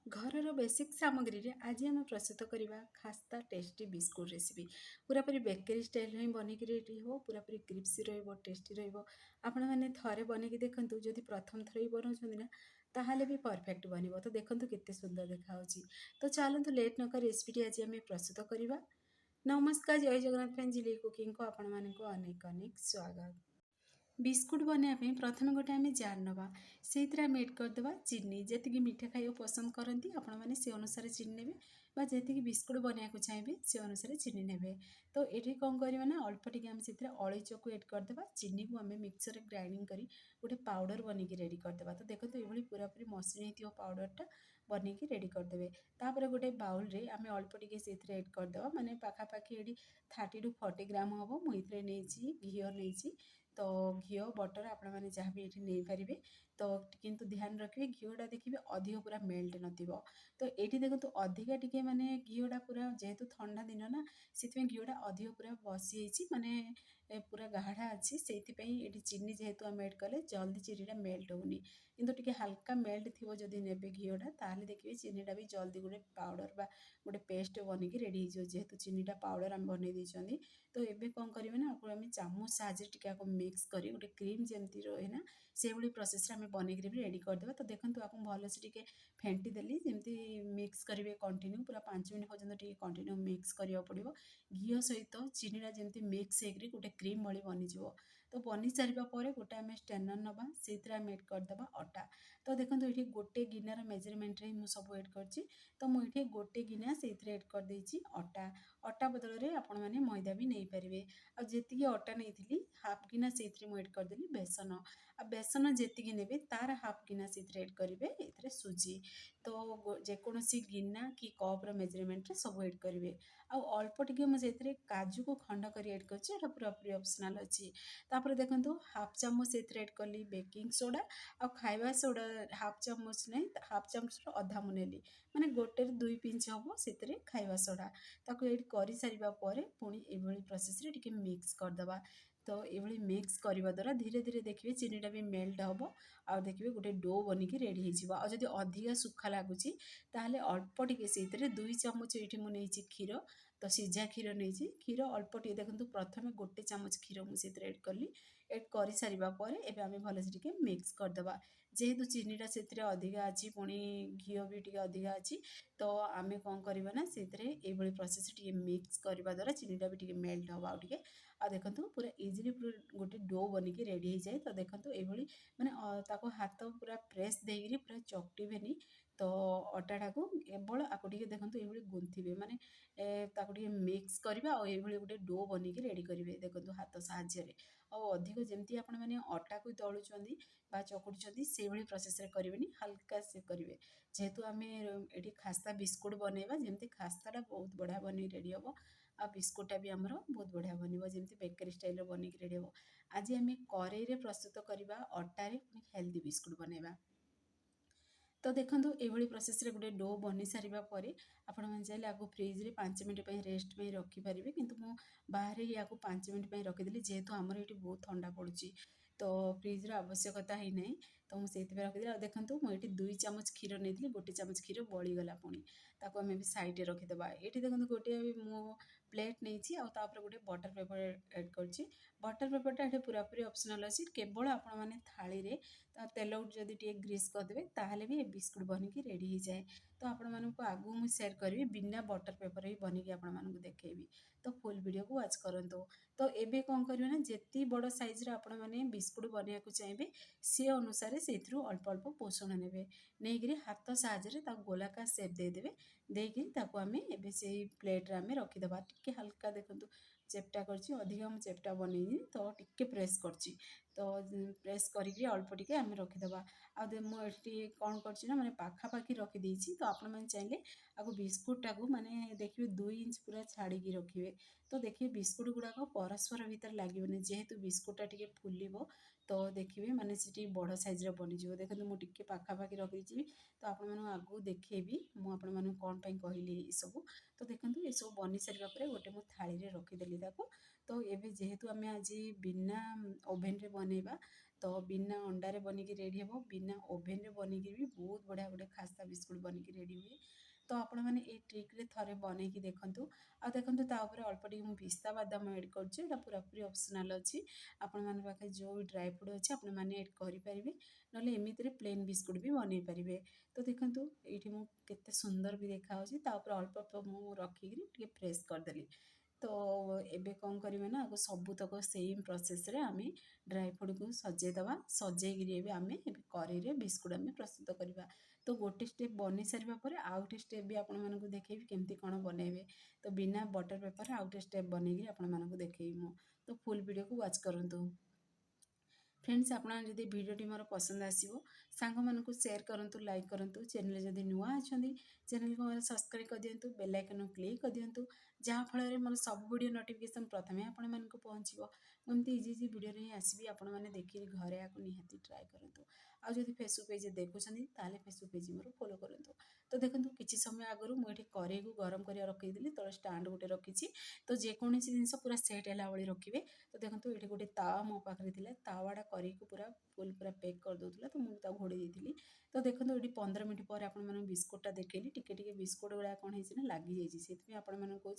ଘରର ବେସିକ୍ ସାମଗ୍ରୀରେ ଆଜି ଆମେ ପ୍ରସ୍ତୁତ କରିବା ଖାସ୍ତା ଟେଷ୍ଟି ବିସ୍କୁଟ୍ ରେସିପି। ପୁରାପୁରି ବେକେରୀ ଷ୍ଟାଇଲ୍‌ରେ ହିଁ ବନେଇକି ରେଡ଼ି ହେବ। ପୁରାପୁରି କ୍ରିସ୍ପି ରହିବ, ଟେଷ୍ଟି ରହିବ। ଆପଣମାନେ ଥରେ ବନେଇକି ଦେଖନ୍ତୁ। ଯଦି ପ୍ରଥମ ଥର ହିଁ ବନଉଛନ୍ତି ନା, ତାହେଲେ ବି ପରଫେକ୍ଟ ବନିବ। ତ ଦେଖନ୍ତୁ କେତେ ସୁନ୍ଦର ଦେଖାହେଉଛି। ତ ଚାଲନ୍ତୁ ଲେଟ୍ ନ କରି ରେସିପିଟି ଆଜି ଆମେ ପ୍ରସ୍ତୁତ କରିବା। ନମସ୍କାର, ଜୟ ଜଗନ୍ନାଥ ଫ୍ରେଣ୍ଡ, ଝିଲି କୁକିଂକୁ ଆପଣମାନଙ୍କୁ ଅନେକ ଅନେକ ସ୍ୱାଗତ। ବିସ୍କୁଟ୍ ବନେଇବା ପାଇଁ ପ୍ରଥମେ ଗୋଟେ ଆମେ ଜାର୍ ନେବା। ସେଇଥିରେ ଆମେ ଏଡ୍ କରିଦେବା ଚିନି। ଯେତିକି ମିଠା ଖାଇବାକୁ ପସନ୍ଦ କରନ୍ତି ଆପଣମାନେ ସେ ଅନୁସାରେ ଚିନି ନେବେ, ବା ଯେତିକି ବିସ୍କୁଟ୍ ବନେଇବାକୁ ଚାହିଁବେ ସେ ଅନୁସାରେ ଚିନି ନେବେ। ତ ଏଠି କ'ଣ କରିବା ନା, ଅଳ୍ପ ଟିକେ ଆମେ ସେଥିରେ ଅଳେଇଚକୁ ଏଡ୍ କରିଦେବା। ଚିନିକୁ ଆମେ ମିକ୍ସରରେ ଗ୍ରାଇଣ୍ଡିଙ୍ଗ କରି ଗୋଟେ ପାଉଡ଼ର ବନେଇକି ରେଡ଼ି କରିଦେବା। ତ ଦେଖନ୍ତୁ ଏଭଳି ପୁରାପୁରି ମସୃଣ ହେଇଥିବ ପାଉଡ଼ରଟା ବନେଇକି ରେଡ଼ି କରିଦେବେ। ତାପରେ ଗୋଟେ ବାଉଲରେ ଆମେ ଅଳ୍ପ ଟିକେ ସେଥିରେ ଏଡ୍ କରିଦେବା, ମାନେ ପାଖାପାଖି ଏଠି 30 to 40 ଗ୍ରାମ ହେବ। ମୁଁ ଏଥିରେ ନେଇଛି ଘିଅ ନେଇଛି। ତ ଘିଅ ବଟର ଆପଣମାନେ ଯାହା ବି ଏଠି ନେଇପାରିବେ। ତ କିନ୍ତୁ ଧ୍ୟାନ ରଖିବେ ଘିଅଟା ଦେଖିବେ ଅଧିକ ପୁରା ମେଲ୍ଟ ନଥିବ। ତ ଏଇଠି ଦେଖନ୍ତୁ ଅଧିକା ଟିକେ ମାନେ ଘିଅଟା ପୁରା, ଯେହେତୁ ଥଣ୍ଡା ଦିନ ନା, ସେଥିପାଇଁ ଘିଅଟା ଅଧିକ ପୁରା ବସିଯାଇଛି, ମାନେ ପୁରା ଗାଢ଼ା ଅଛି। ସେଇଥିପାଇଁ ଏଠି ଚିନି ଯେହେତୁ ଆମେ ଏଡ୍ କଲେ ଜଲ୍ଦି ଚିନିଟା ମେଲ୍ଟ ହେଉନି। କିନ୍ତୁ ଟିକେ ହାଲକା ମେଲ୍ଟ ଥିବ ଯଦି ନେବେ ଘିଅଟା, ତାହେଲେ ଦେଖିବେ ଚିନିଟା ବି ଜଲ୍ଦି ଗୋଟେ ପାଉଡ଼ର ବା ଗୋଟେ ପେଷ୍ଟ ବନିକି ରେଡ଼ି ହେଇଯିବ। ଯେହେତୁ ଚିନିଟା ପାଉଡ଼ର ଆମେ ବନେଇ ଦେଇଛନ୍ତି। ତ ଏବେ କ'ଣ କରିବେ ନା, ଆକୁ ଆମେ ଚାମଚ ସାହାଯ୍ୟରେ ଟିକେ ଆକୁ ମିକ୍ସ କରି ଗୋଟେ କ୍ରିମ୍ ଯେମିତି ରହେ ନା, ସେଇଭଳି ପ୍ରୋସେସ୍ରେ ଆମେ ବନେଇକି ବି ରେଡ଼ି କରିଦେବା। ତ ଦେଖନ୍ତୁ ଆକୁ ଭଲସେ ଟିକେ ଫେଣ୍ଟି ଦେଲି, ଯେମିତି ମିକ୍ସ କରିବେ କଣ୍ଟିନ୍ୟୁ, ପୁରା 5 ମିନିଟ୍ ପର୍ଯ୍ୟନ୍ତ ଟିକେ କଣ୍ଟିନ୍ୟୁ ମିକ୍ସ କରିବାକୁ ପଡ଼ିବ। ଘିଅ ସହିତ ଚିନିଟା ଯେମିତି ମିକ୍ସ ହେଇକରି ଗୋଟେ କ୍ରିମ୍ ଭଳି ବନିଯିବ। ତ ବନି ସାରିବା ପରେ ଗୋଟେ ଆମେ ଷ୍ଟେନର୍ ନେବା, ସେଇଥିରେ ଆମେ ଏଡ୍ କରିଦେବା ଅଟା। ତ ଦେଖନ୍ତୁ ଏଠି ଗୋଟେ ଗିନାର ମେଜରମେଣ୍ଟରେ ହିଁ ମୁଁ ସବୁ ଏଡ୍ କରିଛି। ତ ମୁଁ ଏଠି ଗୋଟେ ଗିନା ସେଇଥିରେ ଏଡ୍ କରିଦେଇଛି ଅଟା। ଅଟା ବଦଳରେ ଆପଣମାନେ ମଇଦା ବି ନେଇପାରିବେ। ଆଉ ଯେତିକି ଅଟା ନେଇଥିଲି ହାଫ୍ ଗିନା ସେଇଥିରେ ମୁଁ ଏଡ୍ କରିଦେଲି ବେସନ। ଆଉ ବେସନ ଯେତିକି ନେବେ ତାର ହାଫ୍ ଗିନା ସେଇଥିରେ ଏଡ୍ କରିବେ ଏଥିରେ ସୁଜି। ତ ଯେକୌଣସି ଗିନା କି କପ୍ର ମେଜରମେଣ୍ଟରେ ସବୁ ଏଡ୍ କରିବେ। ଆଉ ଅଳ୍ପ ଟିକେ ମୁଁ ସେଇଥିରେ କାଜୁକୁ ଖଣ୍ଡ କରି ଏଡ୍ କରିଛି, ଏଇଟା ପୁରାପୁରି ଅପସନାଲ୍ ଅଛି। ତାପରେ ଦେଖନ୍ତୁ ହାଫ୍ ଚାମଚ ସେଇଥିରେ ଏଡ୍ କଲି ବେକିଂ ସୋଡ଼ା। ଆଉ ଖାଇବା ସୋଡ଼ା ହାଫ୍ ଚାମଚ ନାହିଁ, ହାଫ୍ ଚାମଚର ଅଧା ମୁଁ ନେଲି, ମାନେ ଗୋଟେରେ 2 ପିଞ୍ଚ ହେବ ସେଥିରେ ଖାଇବା ସୋଡ଼ା। ତାକୁ ଏଡ୍ କରିସାରିବା ପରେ ପୁଣି ଏଭଳି ପ୍ରୋସେସ୍ରେ ଟିକେ ମିକ୍ସ କରିଦେବା। ତ ଏଭଳି ମିକ୍ସ କରିବା ଦ୍ୱାରା ଧୀରେ ଧୀରେ ଦେଖିବେ ଚିନିଟା ବି ମେଲ୍ଟ ହେବ। ଆଉ ଦେଖିବେ ଗୋଟେ ଡୋ ବନିକି ରେଡ଼ି ହେଇଯିବ। ଆଉ ଯଦି ଅଧିକା ଶୁଖା ଲାଗୁଛି ତାହେଲେ ଅଳ୍ପ ଟିକେ ସେଇଥିରେ 2 ଚାମଚ ଏଇଠି ମୁଁ ନେଇଛି କ୍ଷୀର। ତ ସିଝା କ୍ଷୀର ନେଇଛି। କ୍ଷୀର ଅଳ୍ପ ଟିକେ ଦେଖନ୍ତୁ, ପ୍ରଥମେ ଗୋଟେ ଚାମଚ କ୍ଷୀର ମୁଁ ସେଥିରେ ଏଡ୍ କଲି। ଏଡ୍ କରିସାରିବା ପରେ ଏବେ ଆମେ ଭଲସେ ଟିକେ ମିକ୍ସ କରିଦେବା। ଯେହେତୁ ଚିନିଟା ସେଥିରେ ଅଧିକା ଅଛି, ପୁଣି ଘିଅ ବି ଟିକେ ଅଧିକା ଅଛି, ତ ଆମେ କ'ଣ କରିବା ନା, ସେଥିରେ ଏଇଭଳି ପ୍ରୋସେସ୍ରେ ଟିକେ ମିକ୍ସ କରିବା ଦ୍ୱାରା ଚିନିଟା ବି ଟିକେ ମେଲ୍ଟ ହେବ ଆଉ ଟିକେ। ଆଉ ଦେଖନ୍ତୁ ପୁରା ଇଜିଲି ପୁରା ଗୋଟେ ଡୋ ବନିକି ରେଡ଼ି ହେଇଯାଏ। ତ ଦେଖନ୍ତୁ ଏଇଭଳି ମାନେ ତାକୁ ହାତ ପୁରା ପ୍ରେସ୍ ଦେଇକିରି ପୁରା ଚକଟିବେନି। ତ ଅଟାଟାକୁ କେବଳ ଆକୁ ଟିକେ ଦେଖନ୍ତୁ ଏଇଭଳି ଗୁନ୍ଥିବେ, ମାନେ ତାକୁ ଟିକେ ମିକ୍ସ କରିବା ଆଉ ଏଇଭଳି ଗୋଟେ ଡୋ ବନିକି ରେଡ଼ି କରିବେ ଦେଖନ୍ତୁ ହାତ ସାହାଯ୍ୟରେ। ଆଉ ଅଧିକ ଯେମିତି ଆପଣମାନେ ଅଟାକୁ ଦଳୁଛନ୍ତି ବା ଚକୁଟୁଛନ୍ତି ସେଇଭଳି ପ୍ରୋସେସ୍ରେ କରିବେନି, ହାଲକା ସେ କରିବେ। ଯେହେତୁ ଆମେ ଏଠି ଖାସ୍ତା ବିସ୍କୁଟ୍ ବନେଇବା, ଯେମିତି ଖାସ୍ତାଟା ବହୁତ ବଢ଼ିଆ ବନେଇ ରେଡ଼ି ହେବ। ଆଉ ବିସ୍କୁଟ୍ଟା ବି ଆମର ବହୁତ ବଢ଼ିଆ ବନିବ, ଯେମିତି ବେକେରୀ ଷ୍ଟାଇଲ୍‌ରେ ବନେଇକି ରେଡ଼ି ହେବ। ଆଜି ଆମେ କରେଇରେ ପ୍ରସ୍ତୁତ କରିବା ଅଟାରେ ପୁଣି ହେଲ୍ଦି ବିସ୍କୁଟ୍ ବନେଇବା। ତ ଦେଖନ୍ତୁ ଏଇଭଳି ପ୍ରୋସେସ୍ରେ ଗୋଟେ ଡୋ ବନି ସାରିବା ପରେ ଆପଣମାନେ ଚାହିଁଲେ ଆକୁ ଫ୍ରିଜ୍‌ରେ 5 ମିନିଟ୍ ପାଇଁ ରେଷ୍ଟ ପାଇଁ ରଖିପାରିବେ। କିନ୍ତୁ ମୁଁ ବାହାରେ ୟାକୁ 5 ମିନିଟ୍ ପାଇଁ ରଖିଦେଲି, ଯେହେତୁ ଆମର ଏଠି ବହୁତ ଥଣ୍ଡା ପଡ଼ୁଛି। ତ ଫ୍ରିଜ୍‌ର ଆବଶ୍ୟକତା ହେଇନାହିଁ। ତ ମୁଁ ସେଇଥିପାଇଁ ରଖିଦେଲି। ଆଉ ଦେଖନ୍ତୁ ମୁଁ ଏଠି 2 ଚାମଚ କ୍ଷୀର ନେଇଥିଲି, 1 ଚାମଚ କ୍ଷୀର ବଳିଗଲା ପୁଣି। ତାକୁ ଆମେ ବି ସାଇଡ଼୍‌ରେ ରଖିଦେବା। ଏଠି ଦେଖନ୍ତୁ ଗୋଟିଏ ମୁଁ ପ୍ଲେଟ୍ ନେଇଛି, ଆଉ ତା ଉପରେ ଗୋଟେ ବଟର ପେପର ଏଡ୍ କରିଛି। ବଟର ପେପରଟା ଏଠି ପୁରାପୁରି ଅପସନାଲ୍ ଅଛି। କେବଳ ଆପଣମାନେ ଥାଳିରେ ତେଲକୁ ଯଦି ଟିକେ ଗ୍ରୀସ୍ କରିଦେବେ ତାହେଲେ ବି ଏ ବିସ୍କୁଟ୍ ବନିକି ରେଡ଼ି ହେଇଯାଏ। ତ ଆପଣମାନଙ୍କୁ ଆଗକୁ ମୁଁ ସେୟାର କରିବି ବିନା ବଟର ପେପରରେ ବି ବନିକି ଆପଣମାନଙ୍କୁ ଦେଖେଇବି। ତ ଫୁଲ୍ ଭିଡ଼ିଓକୁ ୱାଚ୍ କରନ୍ତୁ। ତ ଏବେ କ'ଣ କରିବେ ନା, ଯେତିକି ବଡ଼ ସାଇଜ୍‌ର ଆପଣମାନେ ବିସ୍କୁଟ୍ ବନେଇବାକୁ ଚାହିଁବେ ସେ ଅନୁସାରେ ସେଇଥିରୁ ଅଳ୍ପ ଅଳ୍ପ ପୋଷଣ ନେବେ। ନେଇକିରି ହାତ ସାହାଯ୍ୟରେ ତାକୁ ଗୋଲାକାର ସେପ୍ ଦେଇଦେବେ। ଦେଇକିରି ତାକୁ ଆମେ ଏବେ ସେଇ ପ୍ଲେଟ୍‌ରେ ଆମେ ରଖିଦେବା। ଟିକେ ହାଲକା ଦେଖନ୍ତୁ ଚେପ୍ଟା କରିଛି, ଅଧିକା ମୁଁ ଚେପ୍ଟା ବନେଇନି, ତ ଟିକେ ପ୍ରେସ୍ କରିଛି। ତ ପ୍ରେସ୍ କରିକି ଅଳ୍ପ ଟିକେ ଆମେ ରଖିଦେବା। ଆଉ ମୁଁ ଏଠି କ'ଣ କରିଛି ନା, ମାନେ ପାଖାପାଖି ରଖିଦେଇଛି। ତ ଆପଣମାନେ ଚାହିଁଲେ ଆକୁ ବିସ୍କୁଟ୍‌ଟାକୁ ମାନେ ଦେଖିବେ 2 ଇଞ୍ଚ ପୁରା ଛାଡ଼ିକି ରଖିବେ। ତ ଦେଖିବେ ବିସ୍କୁଟ୍ ଗୁଡ଼ାକ ପରସ୍ପର ଭିତରେ ଲାଗିବନି, ଯେହେତୁ ବିସ୍କୁଟ୍‌ଟା ଟିକେ ଫୁଲିବ। ତ ଦେଖିବେ ମାନେ ସେ ଟିକେ ବଡ଼ ସାଇଜ୍‌ର ବନିଯିବ। ଦେଖନ୍ତୁ ମୁଁ ଟିକେ ପାଖାପାଖି ରଖିଦେଇଛି। ତ ଆପଣମାନଙ୍କୁ ଆଗକୁ ଦେଖେଇବି ମୁଁ ଆପଣମାନଙ୍କୁ କ'ଣ ପାଇଁ କହିଲି ଏସବୁ। ତ ଦେଖନ୍ତୁ ଏସବୁ ବନି ସାରିବା ପରେ ଗୋଟେ ମୁଁ ଥାଳିରେ ରଖିଦେଲି ତାକୁ। ତ ଏବେ ଯେହେତୁ ଆମେ ଆଜି ବିନା ଓଭେନ୍‌ରେ ବନେଇବା, तो बिना अंडारे बनिकी रेडी हे बिना ओभेन रे बनिकी भी बहुत बढ़िया गोटे खास्ता बिस्कुट बनिकी रेडी हुए। तो आपण मैंने ये ट्रिक्रे थे बनईकी देखूँ आ देखो तापर अल्प टी पिस्ता बादाम एड कर पूरा पूरी ऑप्शनल अच्छी आपण मैंने पाखे जो भी ड्राई फ्रूट अच्छे आपण मैंने एड करेंगे ना एमती प्लेन बिस्कुट भी बनई पारे। तो देखूँ ये मुझे सुंदर भी देखा अल्प अल्प मुझे रखिकी फ्रेश करदेली। तो एबे कौन करेंगे ना आगे सबूतक सेम प्रोसेस रे आम ड्राई फ्रूट को सजेदवा सजेक आम कड़े बिस्कुट आम प्रस्तुत करवा। तो गोटे स्टेप बनी सारा पर आउ गोटे स्टेप भी आपण मानक देखेबी केमती कौन बनइबे। तो बिना बटर पेपर आउ गोटे स्टेप बनईकी आपण मानक देखेबी मु। तो फुल वीडियो को वाच करंतु। फ्रेंड्स आप भिडियोटी मोर पसंद आसो सांग मानक शेयर करूँ लाइक करूँ चैनल जदि नुआ अच्छा चैनल को सब्सक्राइब कर दिंतु बेल आइकन क्लिक कर दिंतु जहाँफल मोर सब वीडियो नोटिफिकेशन प्रथमे आपण मानक पहुँचो। मुझे इजी इजी वीडियो ही आसबि आपण मैंने देखिए घरे आपको निहाती ट्राए करूँ। आउ जब फेसबुक पेज देखुं ताले फेसबुक पेज मोर फॉलो करूँ। तो देखो किसी समय आगु मुझे कड़े को गरम कर रखीदी तले स्टाण्ड गोटे रखी। तो जेकोसी जिन पूरा सेट है भाई रखिए। तो देखो ये गोटे तावा मो पाखे तावाटा करी को पूरा फुल पूरा पैक कर दूसरा तो मुझे घोड़े देती। तो देखो ये 15 मिनट पर आप बिस्कुटा देखली टिके बिस्कुट गुड़ा कौन है लगी जाइए आपण मैंने कहूँ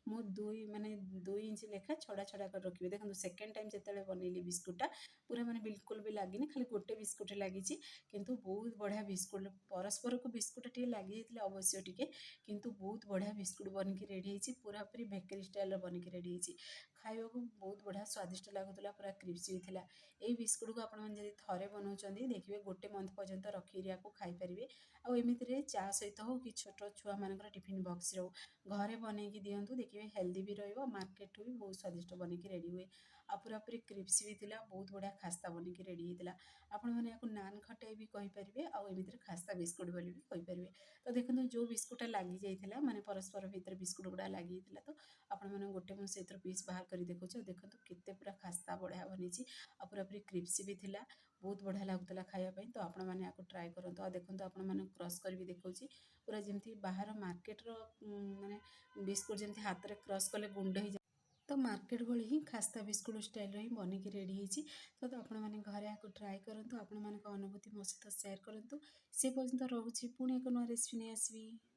मु दुई माने 2 इंच लेखा छड़ा छड़ा कर रखिए। देखो सेकेंड टाइम जिते बनइली बिस्कुटा पूरा माने बिल्कुल भी लगी खाली गोटे बिस्कुट लगी किंतु बहुत बढ़िया बिस्कुट परस्पर को बिस्कुट टे लगी जाइए अवश्य टिके किंतु बहुत बढ़िया बिस्कुट बनिकी रेडी होती पूरा पूरी बेकरी स्टाइल बनिकी रेडी होती खाइबा को बहुत बढ़िया स्वादिष्ट लगुला पूरा क्रिप्सी होता। यही बिस्कुट को आपड़ी थे बनाऊँ देखिए गोटे मंथ पर्यंत रखिए खाईपारे। आमती चा सहित हो कि छोट छुआ मान टिफिन बक्स रो घरे बनईकी दिंतु देखिए हेल्दी भी रकेट भी बहुत स्वादिष्ट बनिकी रेडी हुए। आ पूरा पूरी क्रिप्सी भी थिला बहुत बढ़िया खास्ता बनिकी रेडी होता। आपण मैंने नान खटाई भी कहींपारे आमती खास्ता बिस्कुट बोली भी कहींपारे। तो देखो जो बिस्कुटा लगी जाइए माने परस्पर भितर बिस्कुट गुड़ा लगी तो आपण मैंने गोटे मुझे पीस बाहर कर देखो देखो केते पूरा खास्ता बढ़िया बनी आ पूरा पूरी क्रिप्सी भी थिला बहुत बढ़िया लगुला खायापी। तो आपण मैंने आपको ट्राए करूँ। आ देखो आपण मैंने क्रश कर भी देखो पूरा जमी बाहर मार्केट माने बिस्कुट जमी हाथ में क्रश कले गुंड हो तो मार्केट भली ही खास्ता बिस्कुट स्टाइल ही बनिकी रेडी होती। तो आपण मैंने घरे आपको ट्राए करूँ आपण मान अनुभूति मो सहित सेयार करूँ। से पर्यंत रोचे पुणी एक नुआ रेसिपी नहीं आसबि।